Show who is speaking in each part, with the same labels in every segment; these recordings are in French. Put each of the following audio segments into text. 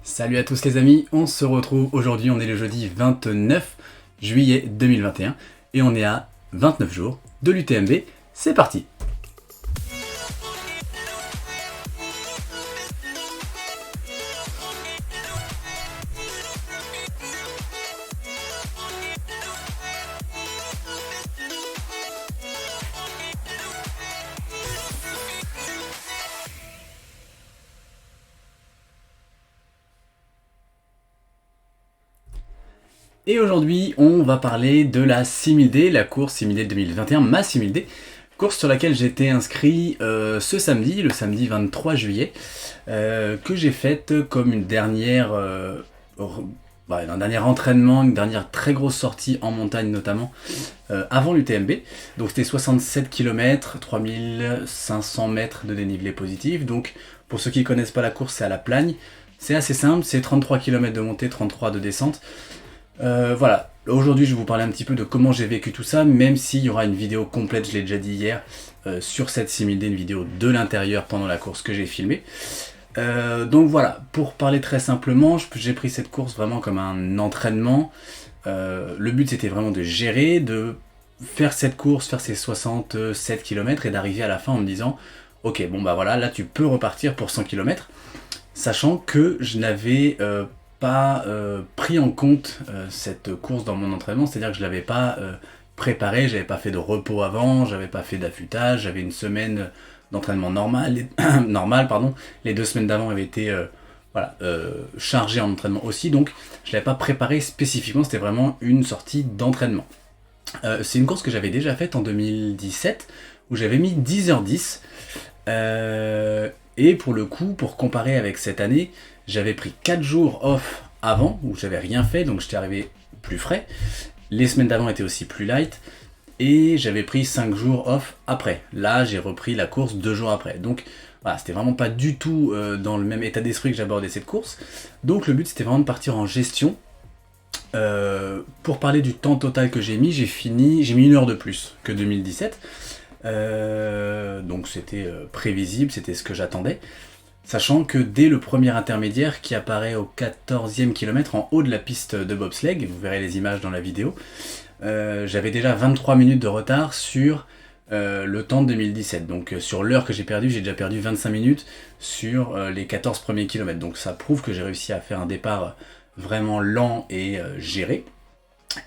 Speaker 1: Salut à tous les amis, on se retrouve aujourd'hui, on est le jeudi 29 juillet 2021 et on est à 29 jours de l'UTMB, c'est parti. Et aujourd'hui, on va parler de la 6000D, la course 6000D 2021, ma 6000D, course sur laquelle j'étais inscrit ce samedi, le samedi 23 juillet, que j'ai faite comme une dernière, un dernier entraînement, une dernière très grosse sortie en montagne notamment, avant l'UTMB. Donc c'était 67 km, 3500 mètres de dénivelé positif. Donc pour ceux qui ne connaissent pas la course, c'est à la Plagne. C'est assez simple, c'est 33 km de montée, 33 de descente. Voilà, aujourd'hui je vais vous parler un petit peu de comment j'ai vécu tout ça, même s'il y aura une vidéo complète, je l'ai déjà dit hier, sur cette 6000D, une vidéo de l'intérieur pendant la course que j'ai filmée. Donc voilà, pour parler très simplement, j'ai pris cette course vraiment comme un entraînement. Le but c'était vraiment de gérer, de faire cette course, faire ces 67 km et d'arriver à la fin en me disant ok, bon bah voilà, là tu peux repartir pour 100 km, sachant que je n'avais pas pris en compte cette course dans mon entraînement, c'est-à-dire que je ne l'avais pas préparé, j'avais pas fait de repos avant, j'avais pas fait d'affûtage, j'avais une semaine d'entraînement normal, les 2 semaines d'avant avaient été chargées en entraînement aussi, donc je ne l'avais pas préparé spécifiquement, c'était vraiment une sortie d'entraînement. C'est une course que j'avais déjà faite en 2017, où j'avais mis 10h10, et pour le coup, pour comparer avec cette année, j'avais pris 4 jours off avant, où j'avais rien fait, donc j'étais arrivé plus frais. Les semaines d'avant étaient aussi plus light, et j'avais pris 5 jours off après. Là, j'ai repris la course 2 jours après. Donc voilà, c'était vraiment pas du tout dans le même état d'esprit que j'abordais cette course. Donc le but, c'était vraiment de partir en gestion. Pour parler du temps total que j'ai mis, j'ai mis 1 heure de plus que 2017. Donc c'était prévisible, c'était ce que j'attendais. Sachant que dès le premier intermédiaire qui apparaît au 14e kilomètre en haut de la piste de bobsleigh, vous verrez les images dans la vidéo, j'avais déjà 23 minutes de retard sur le temps de 2017. Donc sur l'heure que j'ai perdue, j'ai déjà perdu 25 minutes sur les 14 premiers kilomètres. Donc ça prouve que j'ai réussi à faire un départ vraiment lent et géré.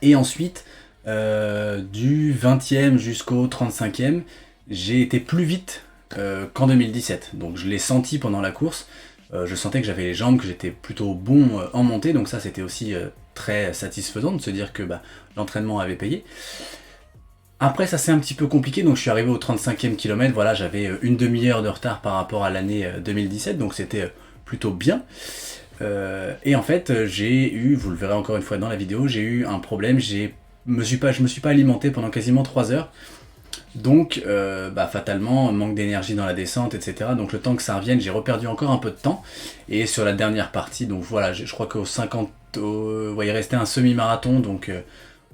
Speaker 1: Et ensuite, du 20e jusqu'au 35e, j'ai été plus vite qu'en 2017, donc je l'ai senti pendant la course, je sentais que j'avais les jambes, que j'étais plutôt bon en montée, donc ça c'était aussi très satisfaisant de se dire que l'entraînement avait payé. Après ça c'est un petit peu compliqué, donc je suis arrivé au 35e kilomètre, voilà, j'avais une demi-heure de retard par rapport à l'année 2017, donc c'était plutôt bien. Et en fait j'ai eu, vous le verrez encore une fois dans la vidéo, j'ai eu un problème, je me suis pas alimenté pendant quasiment 3 heures. Donc fatalement, manque d'énergie dans la descente, etc. Donc le temps que ça revienne, j'ai reperdu encore un peu de temps. Et sur la dernière partie, donc voilà, je crois qu'au 50, il restait un semi-marathon, donc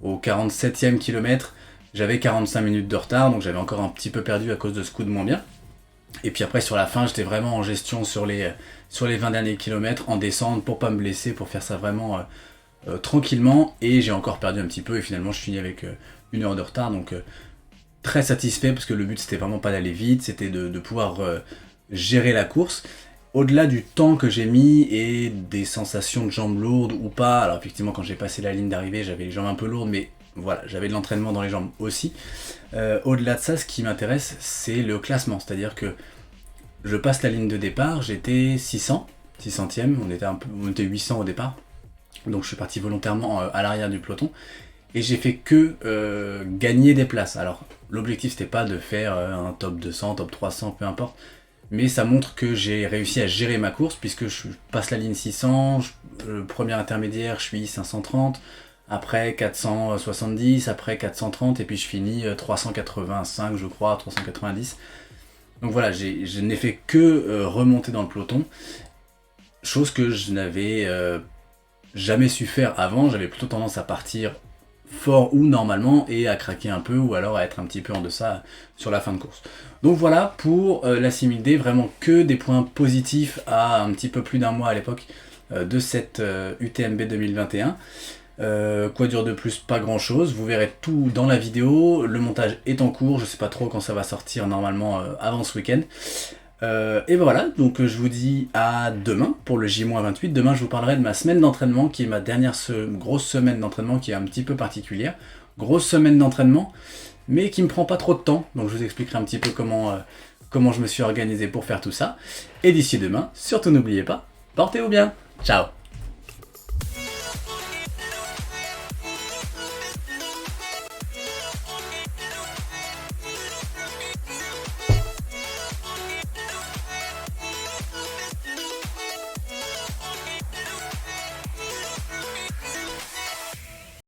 Speaker 1: au 47e kilomètre, j'avais 45 minutes de retard, donc j'avais encore un petit peu perdu à cause de ce coup de moins bien. Et puis après sur la fin, j'étais vraiment en gestion sur les 20 derniers kilomètres, en descente, pour pas me blesser, pour faire ça vraiment tranquillement. Et j'ai encore perdu un petit peu, et finalement je finis avec 1 heure de retard, donc très satisfait parce que le but c'était vraiment pas d'aller vite, c'était de pouvoir gérer la course. Au-delà du temps que j'ai mis et des sensations de jambes lourdes ou pas, alors effectivement quand j'ai passé la ligne d'arrivée j'avais les jambes un peu lourdes, mais voilà, j'avais de l'entraînement dans les jambes aussi. Au-delà de ça, ce qui m'intéresse c'est le classement, c'est-à-dire que je passe la ligne de départ, j'étais 600e, on était 800 au départ, donc je suis parti volontairement à l'arrière du peloton. Et j'ai fait que gagner des places. Alors l'objectif c'était pas de faire un top 200, top 300, peu importe. Mais ça montre que j'ai réussi à gérer ma course puisque je passe la ligne 600, le premier intermédiaire je suis 530, après 470, après 430 et puis je finis 385 je crois, 390. Donc voilà, je n'ai fait que remonter dans le peloton. Chose que je n'avais jamais su faire avant, j'avais plutôt tendance à partir fort ou normalement et à craquer un peu ou alors à être un petit peu en deçà sur la fin de course. Donc voilà pour la 6000D, vraiment que des points positifs à un petit peu plus d'1 mois à l'époque de cette UTMB 2021. Quoi dire de plus? Pas grand chose, vous verrez tout dans la vidéo, le montage est en cours, je sais pas trop quand ça va sortir, normalement avant ce week-end. Et voilà, donc je vous dis à demain pour le J-28. Demain je vous parlerai de ma semaine d'entraînement qui est ma dernière grosse semaine d'entraînement qui est un petit peu particulière. Grosse semaine d'entraînement, mais qui me prend pas trop de temps, donc je vous expliquerai un petit peu comment je me suis organisé pour faire tout ça. Et d'ici demain, surtout n'oubliez pas, portez-vous bien, ciao!